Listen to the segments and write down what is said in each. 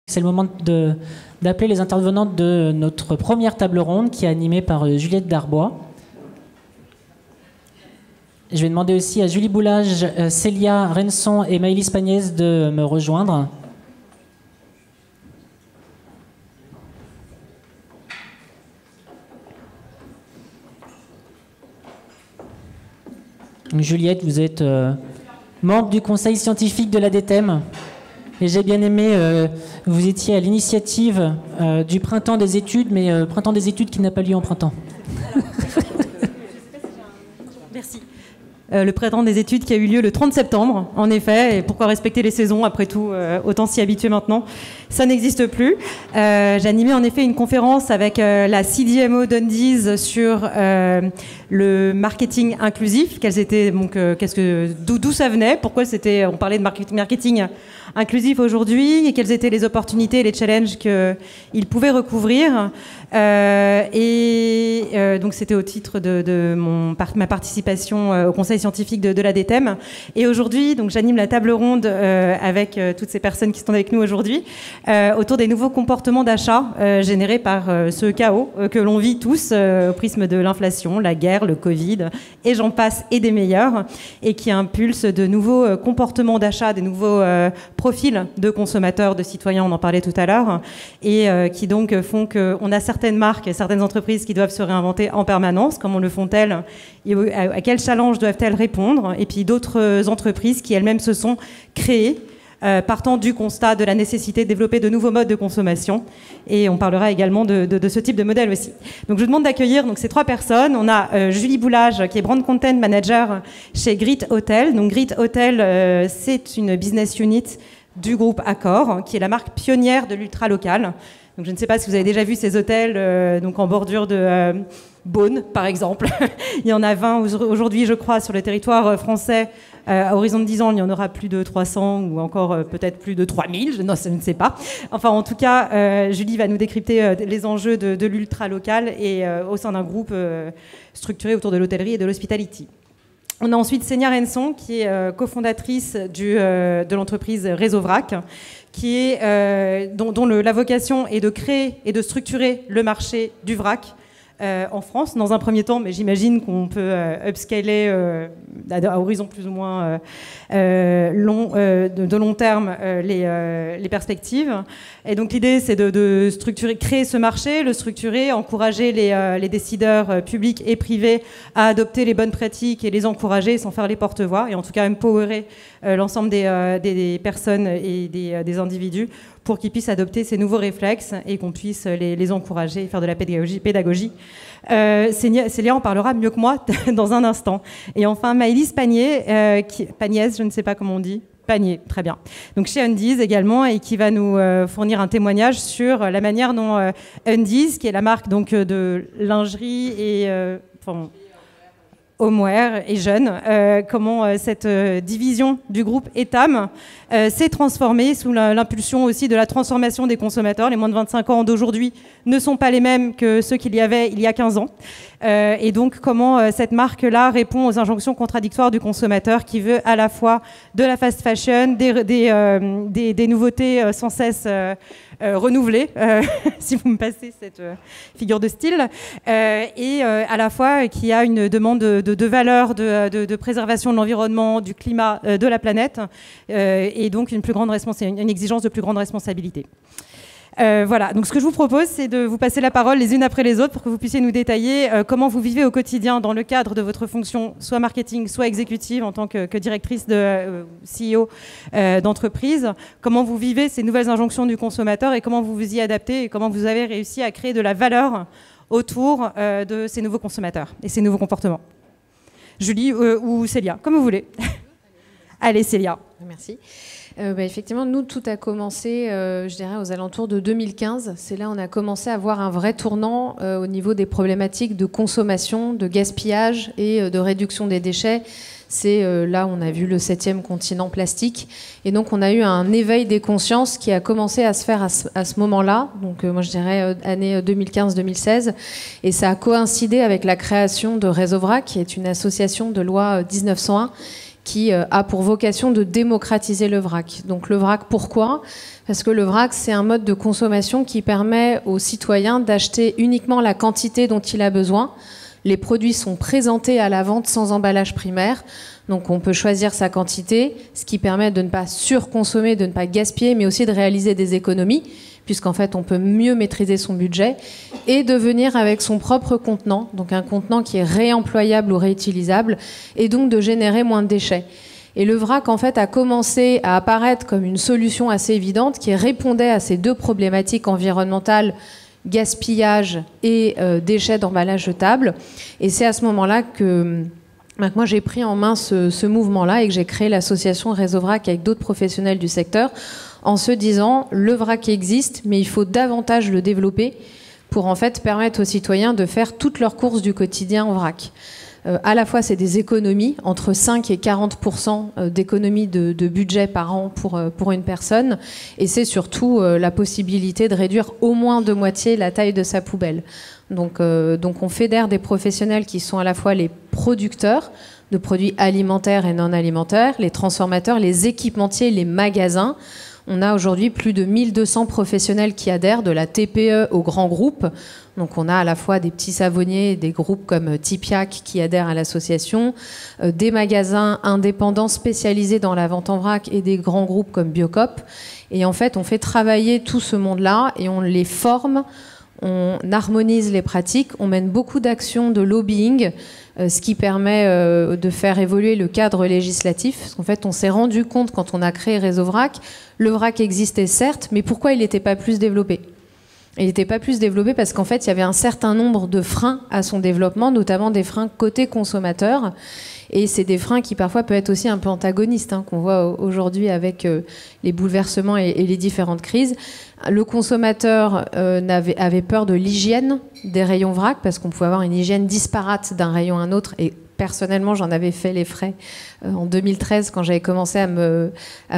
C'est le moment d'appeler les intervenantes de notre première table ronde qui est animée par Juliette Darbois. Je vais demander aussi à Julie Boulage, Célia Renson et Maëlys Pagnès de me rejoindre. Juliette, vous êtes membre du conseil scientifique de l'ADTEM. Et j'ai bien aimé, vous étiez à l'initiative du printemps des études, mais printemps des études qui n'a pas lieu en printemps. Merci. Le printemps des études qui a eu lieu le 30 septembre, en effet. Et pourquoi respecter les saisons, après tout, autant s'y habituer maintenant. Ça n'existe plus. J'ai animé en effet une conférence avec la CDMO d'Undies sur le marketing inclusif. Quels étaient, donc, d'où ça venait, pourquoi on parlait de marketing inclusif aujourd'hui, et quelles étaient les opportunités et les challenges qu'il pouvait recouvrir. Donc c'était au titre de ma participation au conseil scientifique de l'ADTEM. Et aujourd'hui, donc j'anime la table ronde avec toutes ces personnes qui sont avec nous aujourd'hui autour des nouveaux comportements d'achat générés par ce chaos que l'on vit tous au prisme de l'inflation, la guerre, le Covid, et j'en passe, et des meilleurs, et qui impulse de nouveaux comportements d'achat, des nouveaux profils de consommateurs, de citoyens, on en parlait tout à l'heure, et qui donc font qu'on a certaines marques et certaines entreprises qui doivent se réinventer en permanence. Comment le font-elles et à quels challenges doivent-elles répondre? Et puis d'autres entreprises qui elles-mêmes se sont créées partant du constat de la nécessité de développer de nouveaux modes de consommation. Et on parlera également de ce type de modèle aussi. Donc je vous demande d'accueillir donc, ces trois personnes. On a Julie Boulage, qui est Brand Content Manager chez Grit Hotel. Donc Grit Hotel, c'est une business unit du groupe Accor, qui est la marque pionnière de l'ultra local. Donc je ne sais pas si vous avez déjà vu ces hôtels donc en bordure de Beaune, par exemple. Il y en a 20 aujourd'hui, je crois, sur le territoire français. À horizon de 10 ans, il y en aura plus de 300 ou encore peut-être plus de 3000. Je ne sais pas. Enfin, en tout cas, Julie va nous décrypter les enjeux de l'ultra local et au sein d'un groupe structuré autour de l'hôtellerie et de l'hospitality. On a ensuite Célia Renson, qui est cofondatrice de l'entreprise Réseau Vrac, qui est, dont la vocation est de créer et de structurer le marché du vrac en France, dans un premier temps, mais j'imagine qu'on peut upscaler à horizon plus ou moins de long terme les perspectives. Et donc l'idée, c'est de structurer, créer ce marché, le structurer, encourager les décideurs publics et privés à adopter les bonnes pratiques et les encourager sans faire les porte-voix, et en tout cas empowerer l'ensemble des personnes et des individus pour qu'ils puissent adopter ces nouveaux réflexes et qu'on puisse les encourager et faire de la pédagogie. Célia en parlera mieux que moi dans un instant. Et enfin, Maëlys Pagnès, je ne sais pas comment on dit. Panier, très bien. Donc chez Undies également, et qui va nous fournir un témoignage sur la manière dont Undies, qui est la marque donc, de lingerie et homeware et jeunes, comment cette division du groupe Etam s'est transformée sous l'impulsion aussi de la transformation des consommateurs. Les moins de 25 ans d'aujourd'hui ne sont pas les mêmes que ceux qu'il y avait il y a 15 ans. Et donc comment cette marque-là répond aux injonctions contradictoires du consommateur qui veut à la fois de la fast fashion, des nouveautés sans cesse renouvelées, si vous me passez cette figure de style, et à la fois qui a une demande de valeur, de préservation de l'environnement, du climat, de la planète, et donc une exigence de plus grande responsabilité. Voilà, donc ce que je vous propose, c'est de vous passer la parole les unes après les autres pour que vous puissiez nous détailler comment vous vivez au quotidien dans le cadre de votre fonction, soit marketing, soit exécutive en tant que directrice de CEO d'entreprise, comment vous vivez ces nouvelles injonctions du consommateur et comment vous vous y adaptez et comment vous avez réussi à créer de la valeur autour de ces nouveaux consommateurs et ces nouveaux comportements. Julie ou Célia, comme vous voulez. Allez, Célia. Merci. Effectivement, nous, tout a commencé, je dirais, aux alentours de 2015. C'est là où on a commencé à voir un vrai tournant au niveau des problématiques de consommation, de gaspillage et de réduction des déchets. C'est là où on a vu le 7e continent plastique. Et donc, on a eu un éveil des consciences qui a commencé à se faire à ce moment-là. Donc, moi, je dirais année 2015-2016. Et ça a coïncidé avec la création de Réseau Vrac, qui est une association de loi 1901, qui a pour vocation de démocratiser le vrac. Donc le vrac, pourquoi ? Parce que le vrac, c'est un mode de consommation qui permet aux citoyens d'acheter uniquement la quantité dont il a besoin. Les produits sont présentés à la vente sans emballage primaire. Donc on peut choisir sa quantité, ce qui permet de ne pas surconsommer, de ne pas gaspiller, mais aussi de réaliser des économies, puisqu'en fait on peut mieux maîtriser son budget, et de venir avec son propre contenant, donc un contenant qui est réemployable ou réutilisable, et donc de générer moins de déchets. Et le vrac, en fait, a commencé à apparaître comme une solution assez évidente qui répondait à ces deux problématiques environnementales, gaspillage et déchets d'emballage jetable. Et c'est à ce moment-là que moi j'ai pris en main ce mouvement-là et que j'ai créé l'association Réseau Vrac avec d'autres professionnels du secteur en se disant le vrac existe, mais il faut davantage le développer pour en fait permettre aux citoyens de faire toutes leurs courses du quotidien en vrac. À la fois, c'est des économies, entre 5 et 40% d'économies de budget par an pour une personne. Et c'est surtout la possibilité de réduire au moins de moitié la taille de sa poubelle. Donc on fédère des professionnels qui sont à la fois les producteurs de produits alimentaires et non alimentaires, les transformateurs, les équipementiers, les magasins. On a aujourd'hui plus de 1200 professionnels qui adhèrent, de la TPE aux grands groupes. Donc on a à la fois des petits savonniers, des groupes comme Tipiac qui adhèrent à l'association, des magasins indépendants spécialisés dans la vente en vrac et des grands groupes comme Biocop. Et en fait, on fait travailler tout ce monde-là et on les forme, on harmonise les pratiques, on mène beaucoup d'actions de lobbying, ce qui permet de faire évoluer le cadre législatif. Parce qu'en fait, on s'est rendu compte quand on a créé Réseau Vrac, le vrac existait certes, mais pourquoi il n'était pas plus développé ? Il n'était pas plus développé parce qu'en fait, il y avait un certain nombre de freins à son développement, notamment des freins côté consommateur. Et c'est des freins qui parfois peuvent être aussi un peu antagonistes, qu'on voit aujourd'hui avec les bouleversements et les différentes crises. Le consommateur avait peur de l'hygiène des rayons vrac parce qu'on pouvait avoir une hygiène disparate d'un rayon à un autre. Et personnellement, j'en avais fait les frais en 2013 quand j'avais commencé à me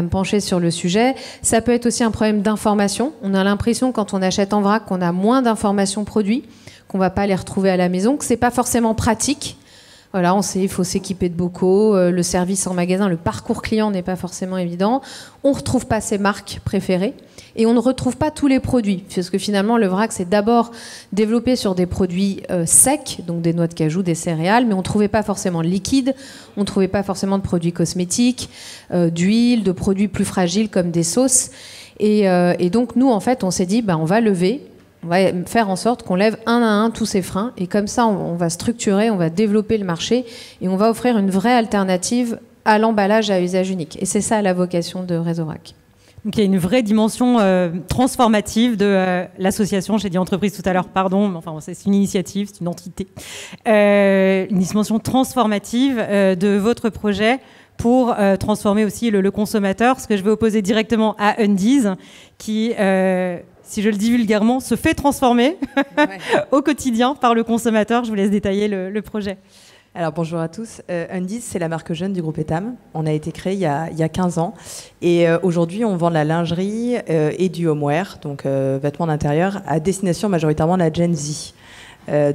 pencher sur le sujet. Ça peut être aussi un problème d'information. On a l'impression quand on achète en vrac qu'on a moins d'informations produits, qu'on ne va pas les retrouver à la maison, que ce n'est pas forcément pratique. Voilà, on sait, il faut s'équiper de bocaux, le service en magasin, le parcours client n'est pas forcément évident. On ne retrouve pas ses marques préférées et on ne retrouve pas tous les produits. Parce que finalement, le vrac, c'est d'abord développé sur des produits secs, donc des noix de cajou, des céréales, mais on ne trouvait pas forcément de liquide, on ne trouvait pas forcément de produits cosmétiques, d'huile, de produits plus fragiles comme des sauces. Et donc, nous, en fait, on s'est dit, on va lever. On va faire en sorte qu'on lève un à un tous ces freins et comme ça on va structurer, on va développer le marché et on va offrir une vraie alternative à l'emballage à usage unique. Et c'est ça la vocation de Réseau Vrac. Donc il y a une vraie dimension transformative de l'association. J'ai dit entreprise tout à l'heure, pardon, mais enfin c'est une initiative, c'est une entité. Une dimension transformative de votre projet pour transformer aussi le consommateur, ce que je vais opposer directement à Undies, qui... si je le dis vulgairement, se fait transformer au quotidien par le consommateur. Je vous laisse détailler le projet. Alors bonjour à tous. Undies, c'est la marque jeune du groupe Etam. On a été créé il y a 15 ans. Et aujourd'hui, on vend de la lingerie et du homeware, donc vêtements d'intérieur, à destination majoritairement de la Gen Z.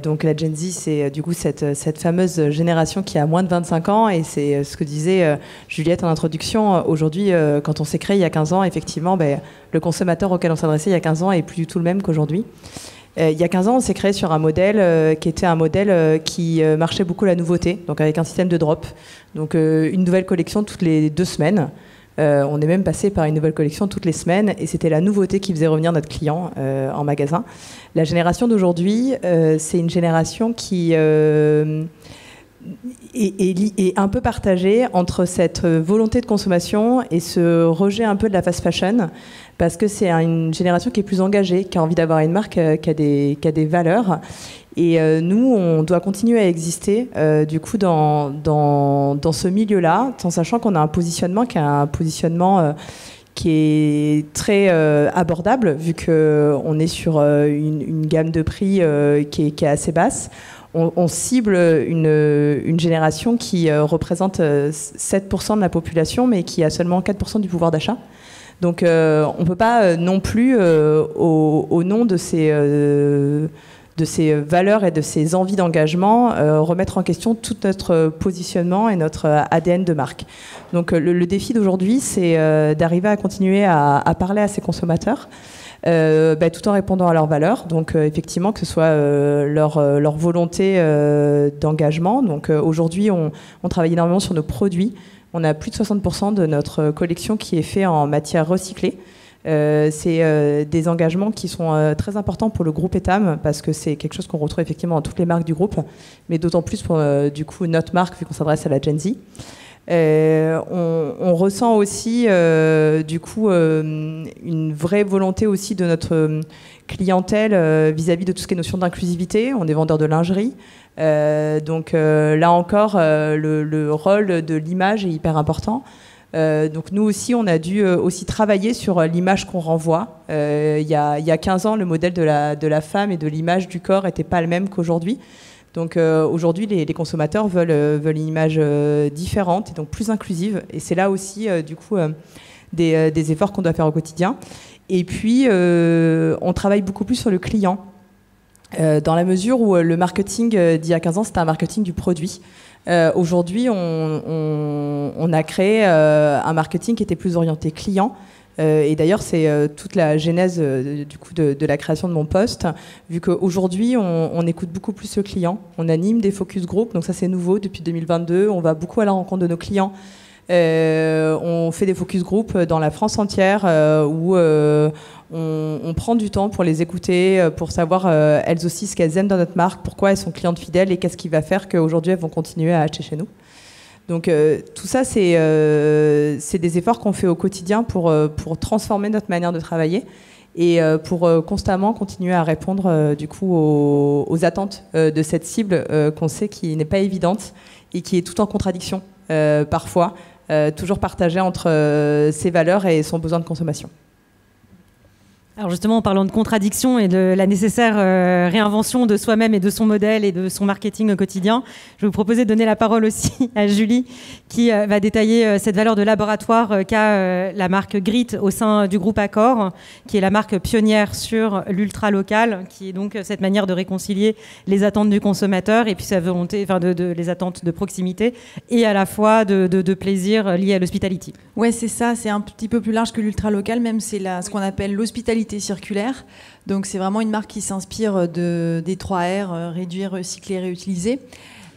Donc la Gen Z, c'est du coup cette fameuse génération qui a moins de 25 ans et c'est ce que disait Juliette en introduction. Aujourd'hui, quand on s'est créé il y a 15 ans, effectivement, le consommateur auquel on s'adressait il y a 15 ans est plus du tout le même qu'aujourd'hui. Il y a 15 ans, on s'est créé sur un modèle qui était un modèle qui marchait beaucoup la nouveauté, donc avec un système de drop. Donc une nouvelle collection toutes les 2 semaines. On est même passé par une nouvelle collection toutes les semaines et c'était la nouveauté qui faisait revenir notre client en magasin. La génération d'aujourd'hui, c'est une génération qui est un peu partagée entre cette volonté de consommation et ce rejet un peu de la fast fashion parce que c'est une génération qui est plus engagée, qui a envie d'avoir une marque qui a des valeurs. Et nous, on doit continuer à exister du coup dans ce milieu-là, en sachant qu'on a un positionnement qui est très abordable, vu qu'on est sur une gamme de prix qui est assez basse. On cible une génération qui représente 7% de la population, mais qui a seulement 4% du pouvoir d'achat. Donc on ne peut pas non plus, au nom de ces ces valeurs et de ces envies d'engagement, remettre en question tout notre positionnement et notre ADN de marque. Donc le défi d'aujourd'hui, c'est d'arriver à continuer à parler à ces consommateurs, tout en répondant à leurs valeurs. Donc effectivement, que ce soit leur volonté d'engagement. Donc aujourd'hui, on travaille énormément sur nos produits. On a plus de 60% de notre collection qui est fait en matière recyclée. C'est des engagements qui sont très importants pour le groupe Etam, parce que c'est quelque chose qu'on retrouve effectivement dans toutes les marques du groupe, mais d'autant plus pour du coup notre marque, vu qu'on s'adresse à la Gen Z. On ressent aussi du coup une vraie volonté aussi de notre clientèle vis-à-vis de tout ce qui est notion d'inclusivité. On est vendeur de lingerie, donc là encore le rôle de l'image est hyper important. Donc nous aussi, on a dû aussi travailler sur l'image qu'on renvoie. Il y a 15 ans, le modèle de la femme et de l'image du corps n'était pas le même qu'aujourd'hui. Donc aujourd'hui, les consommateurs veulent une image différente et donc plus inclusive. Et c'est là aussi, du coup, des efforts qu'on doit faire au quotidien. Et puis, on travaille beaucoup plus sur le client, dans la mesure où le marketing d'il y a 15 ans, c'était un marketing du produit. Aujourd'hui, on a créé un marketing qui était plus orienté client. Et d'ailleurs, c'est toute la genèse du coup de la création de mon poste, vu qu'aujourd'hui, on écoute beaucoup plus le client. On anime des focus group, donc ça c'est nouveau depuis 2022. On va beaucoup à la rencontre de nos clients. On fait des focus group dans la France entière où on prend du temps pour les écouter, pour savoir elles aussi ce qu'elles aiment dans notre marque, pourquoi elles sont clientes fidèles et qu'est-ce qui va faire qu'aujourd'hui elles vont continuer à acheter chez nous. Donc tout ça, c'est des efforts qu'on fait au quotidien pour transformer notre manière de travailler et pour constamment continuer à répondre du coup aux attentes de cette cible qu'on sait qui n'est pas évidente et qui est tout en contradiction parfois, toujours partagée entre ses valeurs et son besoin de consommation. Alors justement, en parlant de contradiction et de la nécessaire réinvention de soi-même et de son modèle et de son marketing au quotidien, je vais vous proposer de donner la parole aussi à Julie, qui va détailler cette valeur de laboratoire qu'a la marque Grit au sein du groupe Accor, qui est la marque pionnière sur l'ultra local, qui est donc cette manière de réconcilier les attentes du consommateur et puis sa volonté, enfin les attentes de proximité et à la fois de plaisir lié à l'hospitality. Ouais, c'est ça, c'est un petit peu plus large que l'ultra local, même c'est ce qu'on appelle l'hospitalité circulaire. Donc c'est vraiment une marque qui s'inspire des 3 R, réduire, recycler, réutiliser.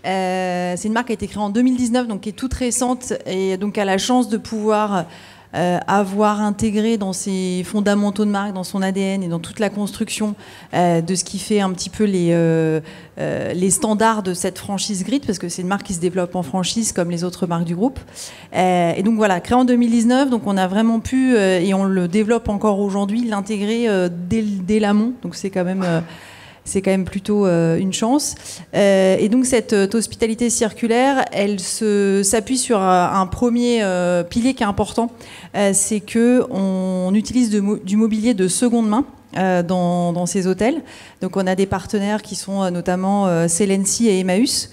C'est une marque qui a été créée en 2019, donc qui est toute récente et donc a la chance de pouvoir avoir intégré dans ses fondamentaux de marque, dans son ADN et dans toute la construction de ce qui fait un petit peu les standards de cette franchise Grit, parce que c'est une marque qui se développe en franchise comme les autres marques du groupe. Et donc voilà, créée en 2019, donc on a vraiment pu, et on le développe encore aujourd'hui, l'intégrer dès l'amont. Donc c'est quand même plutôt une chance. Et donc cette hospitalité circulaire, elle s'appuie sur un premier pilier qui est important, c'est qu'on utilise du mobilier de seconde main dans ces hôtels. Donc on a des partenaires qui sont notamment Celency et Emmaüs,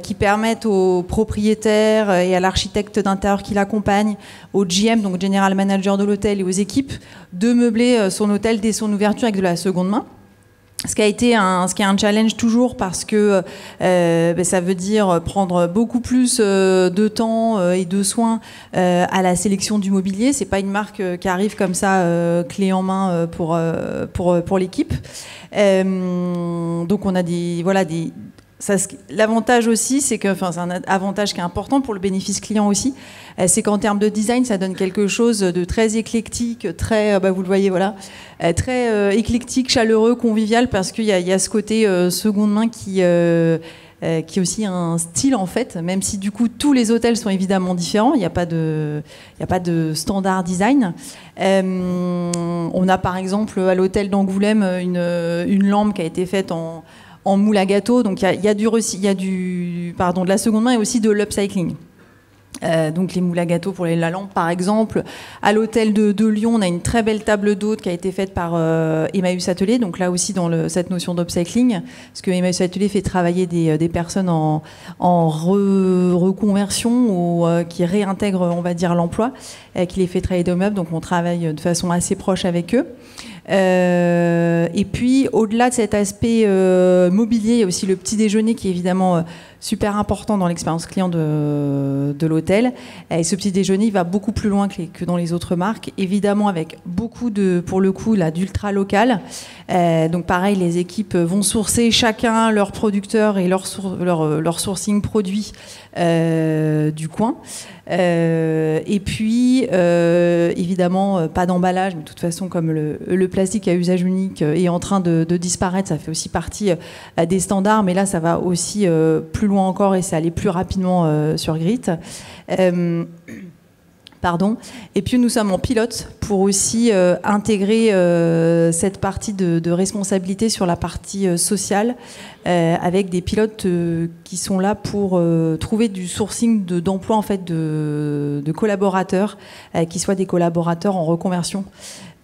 qui permettent aux propriétaires et à l'architecte d'intérieur qui l'accompagne, au GM, donc General Manager de l'hôtel, et aux équipes, de meubler son hôtel dès son ouverture avec de la seconde main. Ce qui est un challenge toujours, parce que ça veut dire prendre beaucoup plus de temps et de soins à la sélection du mobilier. C'est pas une marque qui arrive comme ça clé en main pour l'équipe. Donc on a l'avantage aussi, c'est que, c'est un avantage qui est important pour le bénéfice client aussi, c'est qu'en termes de design, ça donne quelque chose de très éclectique, très, vous le voyez, voilà, très éclectique, chaleureux, convivial, parce qu'il y a ce côté seconde main qui est aussi un style en fait, même si du coup tous les hôtels sont évidemment différents, il n'y a pas de standard design. On a par exemple à l'hôtel d'Angoulême une lampe qui a été faite en moule à gâteau, donc il y a de la seconde main et aussi de l'upcycling. Donc les moules à gâteau pour la lampe par exemple. À l'hôtel de Lyon, on a une très belle table d'hôte qui a été faite par Emmaüs Atelier, donc là aussi dans cette notion d'upcycling, parce que Emmaüs Atelier fait travailler des personnes en reconversion ou qui réintègrent, on va dire, l'emploi, qui les fait travailler de meubles, donc on travaille de façon assez proche avec eux. Et puis, au-delà de cet aspect mobilier, il y a aussi le petit déjeuner qui est évidemment super important dans l'expérience client de l'hôtel. Et ce petit déjeuner, il va beaucoup plus loin que dans les autres marques, évidemment avec beaucoup pour le coup, d'ultra local. Donc pareil, les équipes vont sourcer chacun leur producteur et leur sourcing produit du coin. Et puis, évidemment, pas d'emballage, mais de toute façon, comme le plastique à usage unique est en train de disparaître, ça fait aussi partie des standards, mais là, ça va aussi plus loin encore et c'est aller plus rapidement sur Grit. Pardon. Et puis nous sommes en pilote pour aussi intégrer cette partie de responsabilité sur la partie sociale avec des pilotes qui sont là pour trouver du sourcing d'emploi en fait de collaborateurs qui soient des collaborateurs en reconversion.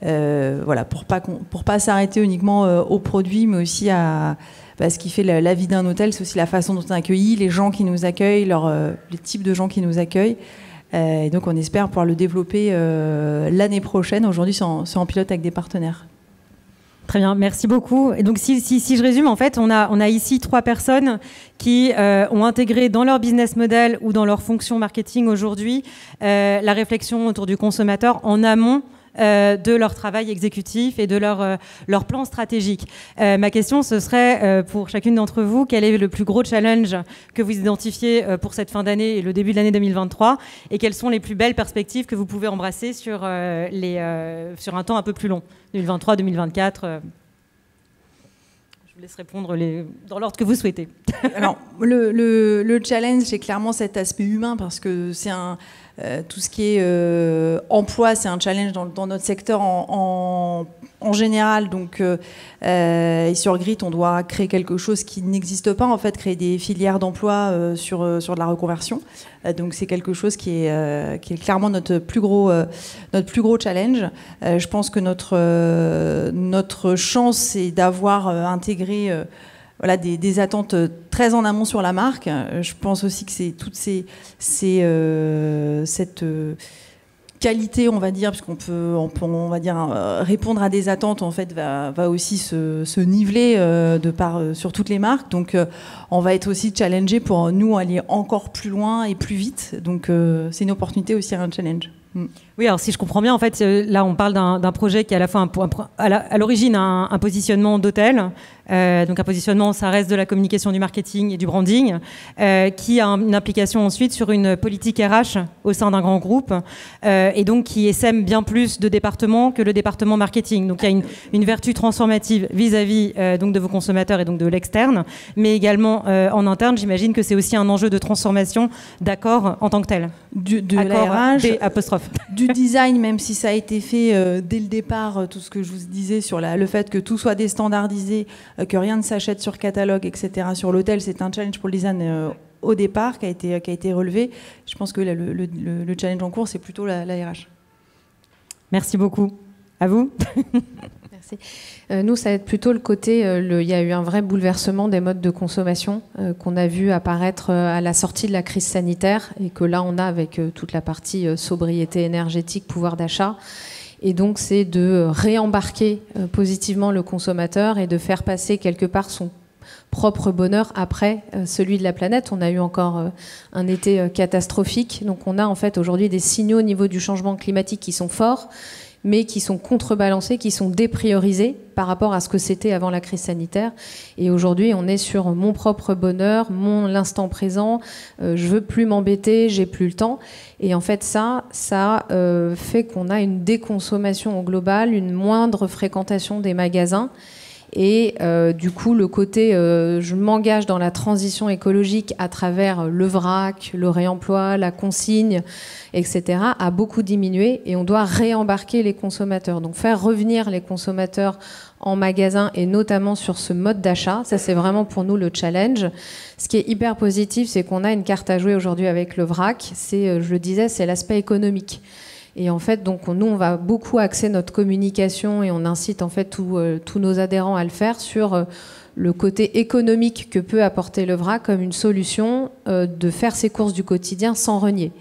Voilà, pour pas s'arrêter uniquement aux produits, mais aussi à ce qui fait la vie d'un hôtel, c'est aussi la façon dont on accueille, les gens qui nous accueillent, les types de gens qui nous accueillent. Et donc on espère pouvoir le développer l'année prochaine. Aujourd'hui, c'est en pilote avec des partenaires. Très bien, merci beaucoup. Et donc si je résume, en fait, on a ici 3 personnes qui ont intégré dans leur business model ou dans leur fonction marketing aujourd'hui la réflexion autour du consommateur en amont de leur travail exécutif et de leur plan stratégique. Ma question, ce serait pour chacune d'entre vous, quel est le plus gros challenge que vous identifiez pour cette fin d'année et le début de l'année 2023 et quelles sont les plus belles perspectives que vous pouvez embrasser sur un temps un peu plus long, 2023, 2024 Je vous laisse répondre dans l'ordre que vous souhaitez. Alors, le challenge, c'est clairement cet aspect humain parce que c'est tout ce qui est emploi, c'est un challenge dans notre secteur en général. Donc, et sur Grit, on doit créer quelque chose qui n'existe pas, en fait, créer des filières d'emploi sur de la reconversion. Donc, c'est quelque chose qui est clairement notre plus gros challenge. Je pense que notre chance, c'est d'avoir intégré des attentes très en amont sur la marque. Je pense aussi que c'est toute cette qualité, on va dire, puisqu'on peut, on va dire, répondre à des attentes, en fait, va aussi se niveler sur toutes les marques. Donc, on va être aussi challengé pour nous aller encore plus loin et plus vite. Donc, c'est une opportunité aussi à un challenge. Oui, alors si je comprends bien, en fait, là, on parle d'un projet qui est à la fois à l'origine un positionnement d'hôtel. Donc un positionnement, ça reste de la communication, du marketing et du branding, qui a une implication ensuite sur une politique RH au sein d'un grand groupe, et donc qui essaime bien plus de départements que le département marketing. Donc il y a une vertu transformative vis-à-vis donc de vos consommateurs et donc de l'externe, mais également en interne. J'imagine que c'est aussi un enjeu de transformation d'accord en tant que tel. De la RH, apostrophe. Du design, même si ça a été fait dès le départ, tout ce que je vous disais sur le fait que tout soit déstandardisé, que rien ne s'achète sur catalogue, etc. Sur l'hôtel, c'est un challenge pour le design au départ qui a été relevé. Je pense que le challenge en cours, c'est plutôt la RH. Merci beaucoup. À vous. Merci. Nous, ça va être plutôt le côté, il y a eu un vrai bouleversement des modes de consommation qu'on a vu apparaître à la sortie de la crise sanitaire et que là, on a avec toute la partie sobriété énergétique, pouvoir d'achat. Et donc, c'est de réembarquer positivement le consommateur et de faire passer quelque part son propre bonheur après celui de la planète. On a eu encore un été catastrophique. Donc, on a en fait aujourd'hui des signaux au niveau du changement climatique qui sont forts, mais qui sont contrebalancés, qui sont dépriorisés par rapport à ce que c'était avant la crise sanitaire. Et aujourd'hui, on est sur mon propre bonheur, l'instant présent, je veux plus m'embêter, j'ai plus le temps. Et en fait, ça fait qu'on a une déconsommation au global, une moindre fréquentation des magasins. Et du coup, le côté je m'engage dans la transition écologique à travers le vrac, le réemploi, la consigne, etc., a beaucoup diminué et on doit réembarquer les consommateurs. Donc faire revenir les consommateurs en magasin et notamment sur ce mode d'achat, ça c'est vraiment pour nous le challenge. Ce qui est hyper positif, c'est qu'on a une carte à jouer aujourd'hui avec le vrac. C'est, je le disais, c'est l'aspect économique. Et en fait, donc, nous, on va beaucoup axer notre communication et on incite en fait tous nos adhérents à le faire sur le côté économique que peut apporter le vrac comme une solution de faire ses courses du quotidien sans renier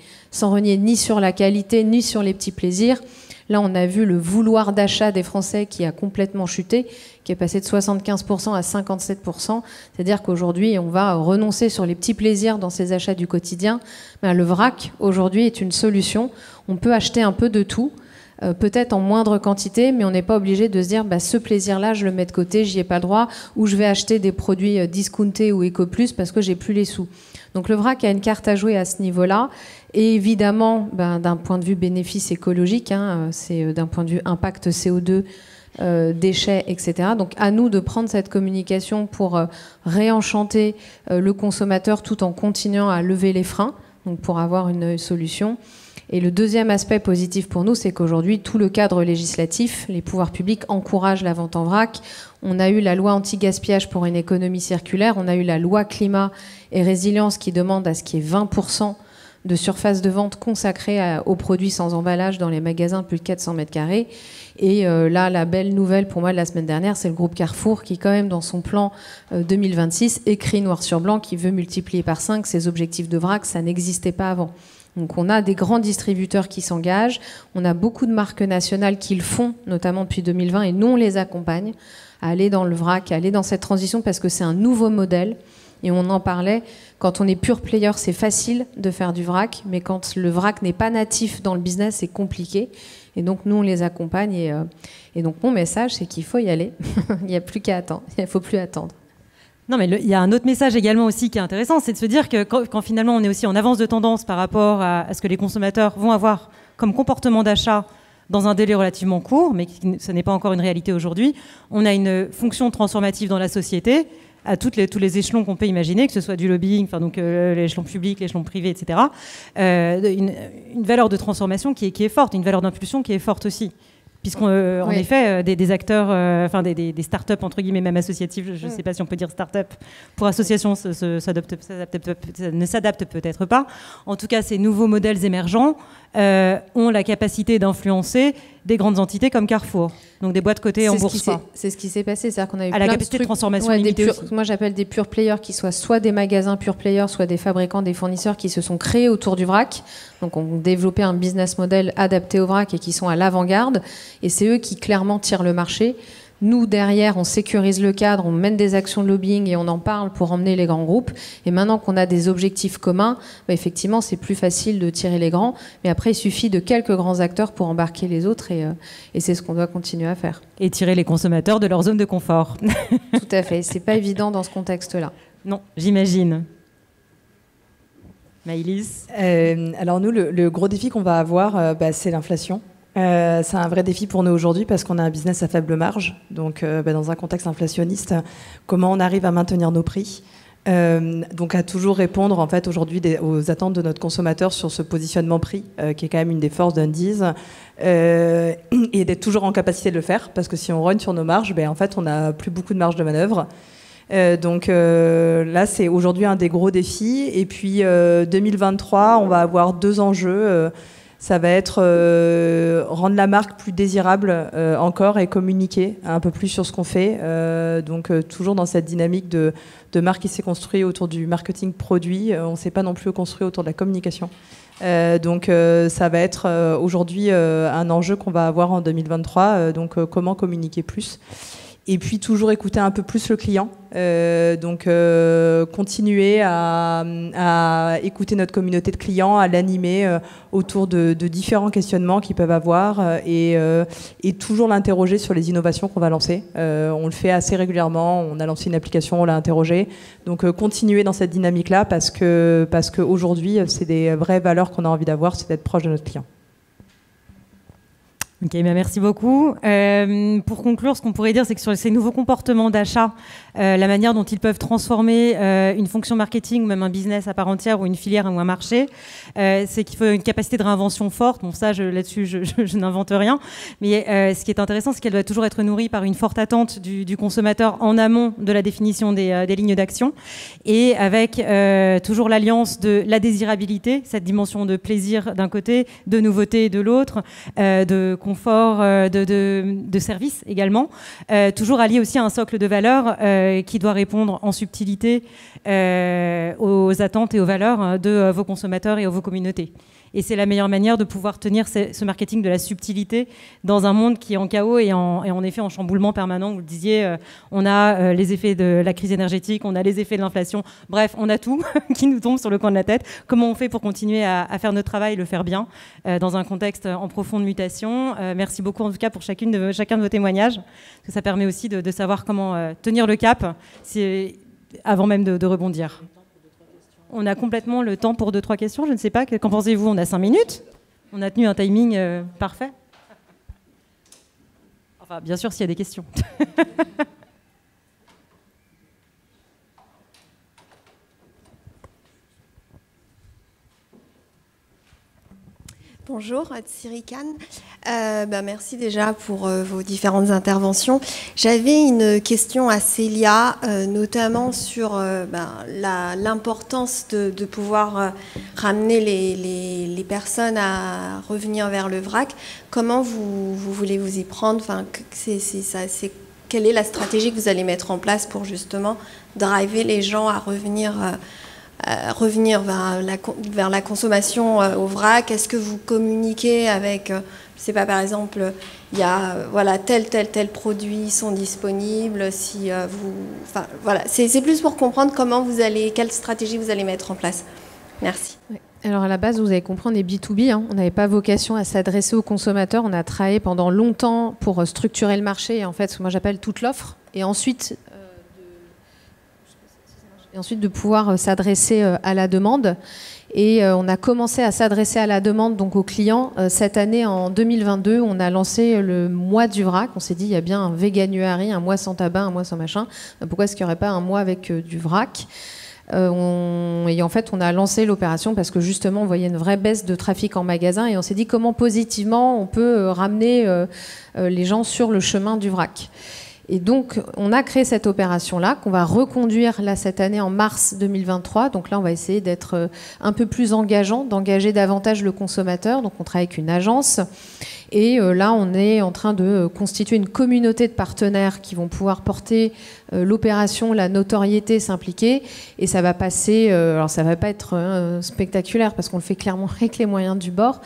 ni sur la qualité, ni sur les petits plaisirs. Là, on a vu le vouloir d'achat des Français qui a complètement chuté, qui est passé de 75% à 57%. C'est-à-dire qu'aujourd'hui, on va renoncer sur les petits plaisirs dans ces achats du quotidien. Ben, le vrac, aujourd'hui, est une solution. On peut acheter un peu de tout, peut-être en moindre quantité, mais on n'est pas obligé de se dire bah, ce plaisir-là, je le mets de côté, j'y ai pas le droit, ou je vais acheter des produits discountés ou éco-plus parce que j'ai plus les sous. Donc le vrac a une carte à jouer à ce niveau-là. Et évidemment, ben, d'un point de vue bénéfice écologique, hein, c'est d'un point de vue impact CO2, déchets, etc. Donc à nous de prendre cette communication pour réenchanter le consommateur tout en continuant à lever les freins, donc pour avoir une solution. Et le deuxième aspect positif pour nous, c'est qu'aujourd'hui, tout le cadre législatif, les pouvoirs publics encouragent la vente en vrac. On a eu la loi anti-gaspillage pour une économie circulaire, on a eu la loi climat et résilience qui demande à ce qu'il y ait 20% de surface de vente consacrée aux produits sans emballage dans les magasins plus de 400 mètres carrés. Et là, la belle nouvelle pour moi de la semaine dernière, c'est le groupe Carrefour qui, quand même, dans son plan 2026, écrit noir sur blanc qui veut multiplier par 5 ses objectifs de vrac. Ça n'existait pas avant. Donc on a des grands distributeurs qui s'engagent, on a beaucoup de marques nationales qui le font, notamment depuis 2020, et nous on les accompagne à aller dans le vrac, à aller dans cette transition parce que c'est un nouveau modèle. Et on en parlait, quand on est pure player, c'est facile de faire du vrac, mais quand le vrac n'est pas natif dans le business, c'est compliqué. Et donc nous on les accompagne et donc mon message c'est qu'il faut y aller, il n'y a plus qu'à attendre, il ne faut plus attendre. Non, mais il y a un autre message également aussi qui est intéressant, c'est de se dire que quand finalement on est aussi en avance de tendance par rapport à ce que les consommateurs vont avoir comme comportement d'achat dans un délai relativement court, mais ce n'est pas encore une réalité aujourd'hui, on a une fonction transformative dans la société à tous les échelons qu'on peut imaginer, que ce soit du lobbying, enfin donc l'échelon public, l'échelon privé, etc. Une valeur de transformation qui est forte, une valeur d'impulsion qui est forte aussi. Puisqu'en effet, des acteurs, enfin des start-up, entre guillemets, même associatives, je ne sais pas si on peut dire start-up, pour association, ça ne s'adapte peut-être pas. En tout cas, ces nouveaux modèles émergents ont la capacité d'influencer des grandes entités comme Carrefour, donc des boîtes cotées en bourse. C'est ce qui s'est passé, c'est-à-dire qu'on a eu à la capacité de transformation limitée aussi. Moi, j'appelle des pure players qui soient soit des magasins pure players, soit des fabricants, des fournisseurs qui se sont créés autour du vrac, donc ont développé un business model adapté au vrac et qui sont à l'avant-garde, et c'est eux qui clairement tirent le marché. Nous, derrière, on sécurise le cadre, on mène des actions de lobbying et on en parle pour emmener les grands groupes. Et maintenant qu'on a des objectifs communs, bah effectivement, c'est plus facile de tirer les grands. Mais après, il suffit de quelques grands acteurs pour embarquer les autres et c'est ce qu'on doit continuer à faire. Et tirer les consommateurs de leur zone de confort. Tout à fait. C'est pas évident dans ce contexte-là. Non, j'imagine. Maëlys ? Alors nous, le gros défi qu'on va avoir, c'est l'inflation. C'est un vrai défi pour nous aujourd'hui parce qu'on a un business à faible marge. Donc, dans un contexte inflationniste, comment on arrive à maintenir nos prix ? Donc, à toujours répondre en fait aujourd'hui aux attentes de notre consommateur sur ce positionnement prix, qui est quand même une des forces d'Undies, et d'être toujours en capacité de le faire parce que si on rogne sur nos marges, en fait, on n'a plus beaucoup de marge de manœuvre. Donc là, c'est aujourd'hui un des gros défis. Et puis 2023, on va avoir 2 enjeux. Ça va être rendre la marque plus désirable encore et communiquer un peu plus sur ce qu'on fait. Donc toujours dans cette dynamique de marque qui s'est construite autour du marketing produit. On ne s'est pas non plus construit autour de la communication. Donc ça va être aujourd'hui un enjeu qu'on va avoir en 2023. Donc comment communiquer plus ? Et puis toujours écouter un peu plus le client, donc continuer à écouter notre communauté de clients, à l'animer autour de différents questionnements qu'ils peuvent avoir et toujours l'interroger sur les innovations qu'on va lancer. On le fait assez régulièrement, on a lancé une application, on l'a interrogé. Donc continuer dans cette dynamique-là parce qu'aujourd'hui, c'est des vraies valeurs qu'on a envie d'avoir, c'est d'être proche de notre client. Ok, merci beaucoup. Pour conclure, ce qu'on pourrait dire, c'est que sur ces nouveaux comportements d'achat, la manière dont ils peuvent transformer une fonction marketing ou même un business à part entière ou une filière ou un marché, c'est qu'il faut une capacité de réinvention forte. Bon, ça, là-dessus, je n'invente rien. Mais ce qui est intéressant, c'est qu'elle doit toujours être nourrie par une forte attente du consommateur en amont de la définition des lignes d'action et avec toujours l'alliance de la désirabilité, cette dimension de plaisir d'un côté, de nouveauté de l'autre, de confort, de service également, toujours allié aussi à un socle de valeurs qui doit répondre en subtilité aux attentes et aux valeurs de vos consommateurs et de vos communautés. Et c'est la meilleure manière de pouvoir tenir ce marketing de la subtilité dans un monde qui est en chaos et en effet en chamboulement permanent. Vous le disiez, on a les effets de la crise énergétique, on a les effets de l'inflation. Bref, on a tout qui nous tombe sur le coin de la tête. Comment on fait pour continuer à faire notre travail et le faire bien dans un contexte en profonde mutation? Merci beaucoup en tout cas pour chacun de vos témoignages. Parce que ça permet aussi de savoir comment tenir le cap avant même de rebondir. On a complètement le temps pour 2-3 questions. Je ne sais pas, qu'en pensez-vous? On a 5 minutes. On a tenu un timing parfait. Enfin, bien sûr, s'il y a des questions. Bonjour, Tsiri Khan. Merci déjà pour vos différentes interventions. J'avais une question à Célia, notamment sur l'importance de pouvoir ramener les personnes à revenir vers le vrac. Comment vous voulez vous y prendre? Quelle est la stratégie que vous allez mettre en place pour justement driver les gens à revenir vers la consommation au vrac? Est-ce que vous communiquez avec, je ne sais pas, par exemple, il y a tel produit sont disponibles, si c'est plus pour comprendre quelle stratégie vous allez mettre en place. Merci. Oui. Alors à la base, vous allez comprendre, on est B2B, on n'avait pas vocation à s'adresser aux consommateurs. On a travaillé pendant longtemps pour structurer le marché, et en fait, ce que moi j'appelle toute l'offre, et ensuite de pouvoir s'adresser à la demande. Et on a commencé à s'adresser à la demande, donc aux clients. Cette année, en 2022, on a lancé le mois du vrac. On s'est dit, il y a bien un Veganuary, un mois sans tabac, un mois sans machin. Pourquoi est-ce qu'il n'y aurait pas un mois avec du vrac? Et en fait, on a lancé l'opération parce que justement, on voyait une vraie baisse de trafic en magasin. Et on s'est dit comment positivement on peut ramener les gens sur le chemin du vrac. Et donc, on a créé cette opération-là qu'on va reconduire là cette année en mars 2023. Donc là, on va essayer d'être un peu plus engageant, d'engager davantage le consommateur. Donc, on travaille avec une agence. Et là, on est en train de constituer une communauté de partenaires qui vont pouvoir porter l'opération, la notoriété, s'impliquer. Et ça va passer... alors, ça ne va pas être spectaculaire parce qu'on le fait clairement avec les moyens du bord.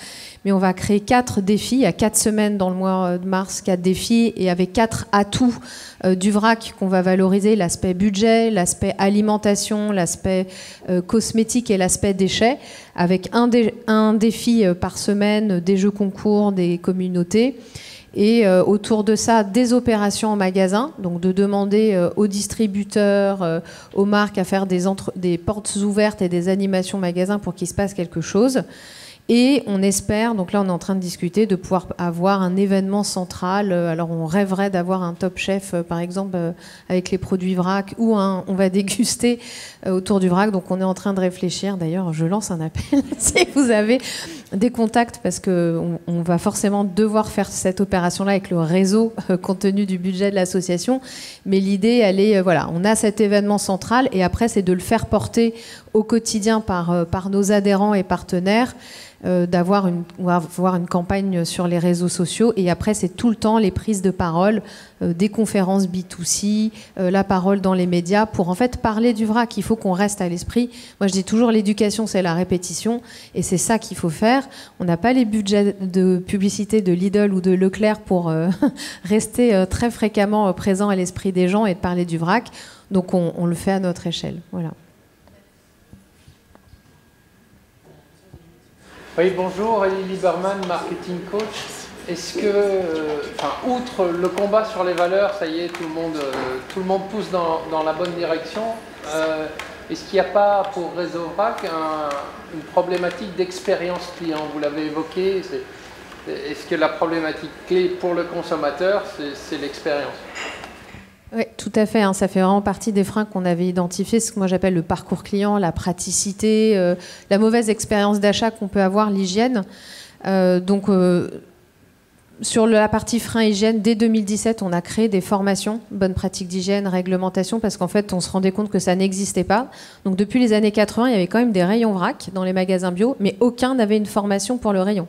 Mais on va créer 4 défis. Il y a 4 semaines dans le mois de mars, 4 défis. Et avec 4 atouts du vrac qu'on va valoriser. L'aspect budget, l'aspect alimentation, l'aspect cosmétique et l'aspect déchets. Avec un défi par semaine, des jeux concours, des communautés. Et autour de ça, des opérations en magasin, donc de demander aux distributeurs, aux marques à faire des portes ouvertes et des animations magasins pour qu'il se passe quelque chose. Et on espère, donc là on est en train de discuter, de pouvoir avoir un événement central. Alors on rêverait d'avoir un Top Chef, par exemple, avec les produits vrac, ou on va déguster autour du vrac. Donc on est en train de réfléchir. D'ailleurs, je lance un appel si vous avez des contacts, parce qu'on va forcément devoir faire cette opération-là avec le réseau, compte tenu du budget de l'association. Mais l'idée, elle est, on a cet événement central, et après c'est de le faire porter au quotidien par nos adhérents et partenaires. On va avoir une campagne sur les réseaux sociaux, et après c'est tout le temps les prises de parole, des conférences B2C, la parole dans les médias pour en fait parler du vrac. Il faut qu'on reste à l'esprit. Moi je dis toujours, l'éducation c'est la répétition, et c'est ça qu'il faut faire. On n'a pas les budgets de publicité de Lidl ou de Leclerc pour rester très fréquemment présent à l'esprit des gens et de parler du vrac. Donc on le fait à notre échelle. Voilà. Oui, bonjour, Elie Lieberman, marketing coach. Est-ce que, outre le combat sur les valeurs, ça y est, tout le monde pousse dans la bonne direction, est-ce qu'il n'y a pas pour Réseau Vrac une problématique d'expérience client? Vous l'avez évoqué, est-ce que la problématique clé pour le consommateur, c'est l'expérience? Oui, tout à fait. Ça fait vraiment partie des freins qu'on avait identifiés, ce que moi j'appelle le parcours client, la praticité, la mauvaise expérience d'achat qu'on peut avoir, l'hygiène. Sur la partie frein hygiène, dès 2017, on a créé des formations, bonnes pratiques d'hygiène, réglementation, parce qu'en fait, on se rendait compte que ça n'existait pas. Donc depuis les années 80, il y avait quand même des rayons vrac dans les magasins bio, mais aucun n'avait une formation pour le rayon.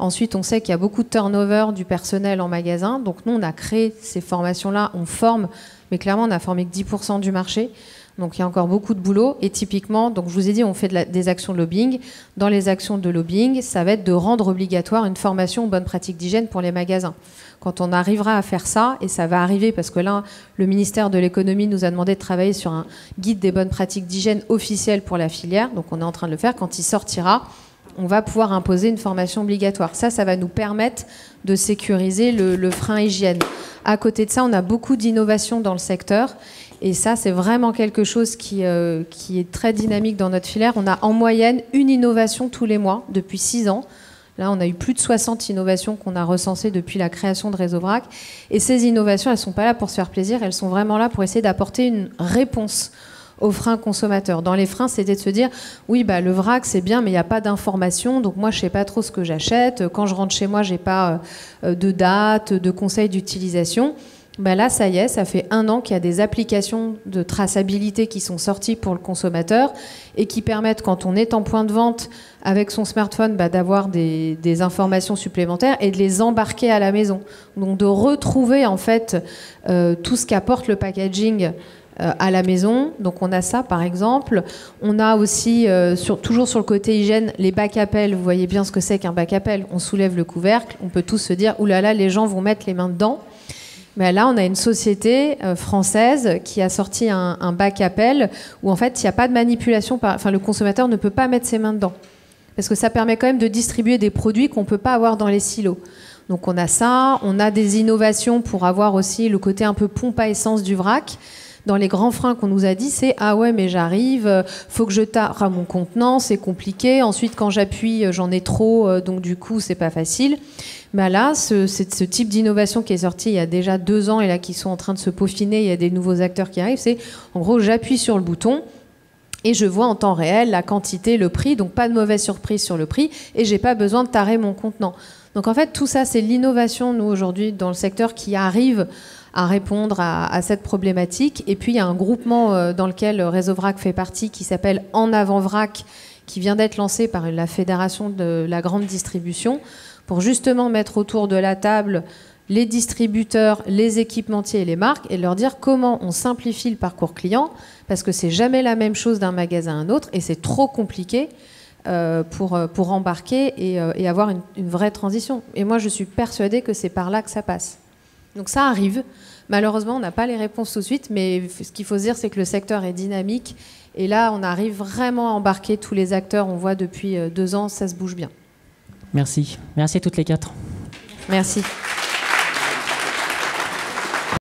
Ensuite, on sait qu'il y a beaucoup de turnover du personnel en magasin. Donc nous, on a créé ces formations-là, on forme, mais clairement, on n'a formé que 10% du marché. Donc il y a encore beaucoup de boulot. Et typiquement, donc je vous ai dit, on fait des actions de lobbying. Dans les actions de lobbying, ça va être de rendre obligatoire une formation aux bonnes pratiques d'hygiène pour les magasins. Quand on arrivera à faire ça, et ça va arriver parce que là, le ministère de l'économie nous a demandé de travailler sur un guide des bonnes pratiques d'hygiène officiel pour la filière. Donc on est en train de le faire. Quand il sortira, on va pouvoir imposer une formation obligatoire. Ça va nous permettre de sécuriser le frein hygiène. À côté de ça, on a beaucoup d'innovations dans le secteur. Et ça, c'est vraiment quelque chose qui est très dynamique dans notre filière. On a en moyenne une innovation tous les mois depuis 6 ans. Là, on a eu plus de 60 innovations qu'on a recensées depuis la création de Réseau Vrac. Et ces innovations, elles ne sont pas là pour se faire plaisir, elles sont vraiment là pour essayer d'apporter une réponse aux freins consommateurs. Dans les freins, c'était de se dire, oui, bah, le vrac, c'est bien, mais il n'y a pas d'information, donc moi, je ne sais pas trop ce que j'achète. Quand je rentre chez moi, je n'ai pas de date, de conseils d'utilisation. Ben là, ça y est, ça fait 1 an qu'il y a des applications de traçabilité qui sont sorties pour le consommateur et qui permettent, quand on est en point de vente avec son smartphone, d'avoir des informations supplémentaires et de les embarquer à la maison. Donc de retrouver en fait tout ce qu'apporte le packaging à la maison. Donc on a ça par exemple. On a aussi, toujours sur le côté hygiène, les bacs à pelle. Vous voyez bien ce que c'est qu'un bac à pelle. On soulève le couvercle, on peut tous se dire, oulala, les gens vont mettre les mains dedans. Mais là, on a une société française qui a sorti un bac à pelle où en fait, il n'y a pas de manipulation. Le consommateur ne peut pas mettre ses mains dedans. Parce que ça permet quand même de distribuer des produits qu'on ne peut pas avoir dans les silos. Donc on a ça, on a des innovations pour avoir aussi le côté un peu pompe à essence du vrac. Dans les grands freins qu'on nous a dit, c'est « Ah ouais, mais j'arrive, faut que je tare à mon contenant, c'est compliqué. Ensuite, quand j'appuie, j'en ai trop, donc du coup, c'est pas facile. » Mais là, ce type d'innovation qui est sorti il y a déjà 2 ans et là qui sont en train de se peaufiner, il y a des nouveaux acteurs qui arrivent, c'est en gros, j'appuie sur le bouton et je vois en temps réel la quantité, le prix, donc pas de mauvaise surprise sur le prix et j'ai pas besoin de tarer mon contenant. Donc en fait, tout ça, c'est l'innovation, nous, aujourd'hui, dans le secteur qui arrive à répondre à cette problématique. Et puis, il y a un groupement dans lequel Réseau Vrac fait partie qui s'appelle En Avant Vrac, qui vient d'être lancé par la Fédération de la grande distribution, pour justement mettre autour de la table les distributeurs, les équipementiers et les marques et leur dire comment on simplifie le parcours client, parce que c'est jamais la même chose d'un magasin à un autre et c'est trop compliqué pour embarquer et avoir une vraie transition. Et moi, je suis persuadée que c'est par là que ça passe. Donc ça arrive. Malheureusement, on n'a pas les réponses tout de suite, mais ce qu'il faut se dire, c'est que le secteur est dynamique. Et là, on arrive vraiment à embarquer tous les acteurs. On voit depuis 2 ans, ça se bouge bien. Merci. Merci à toutes les 4. Merci.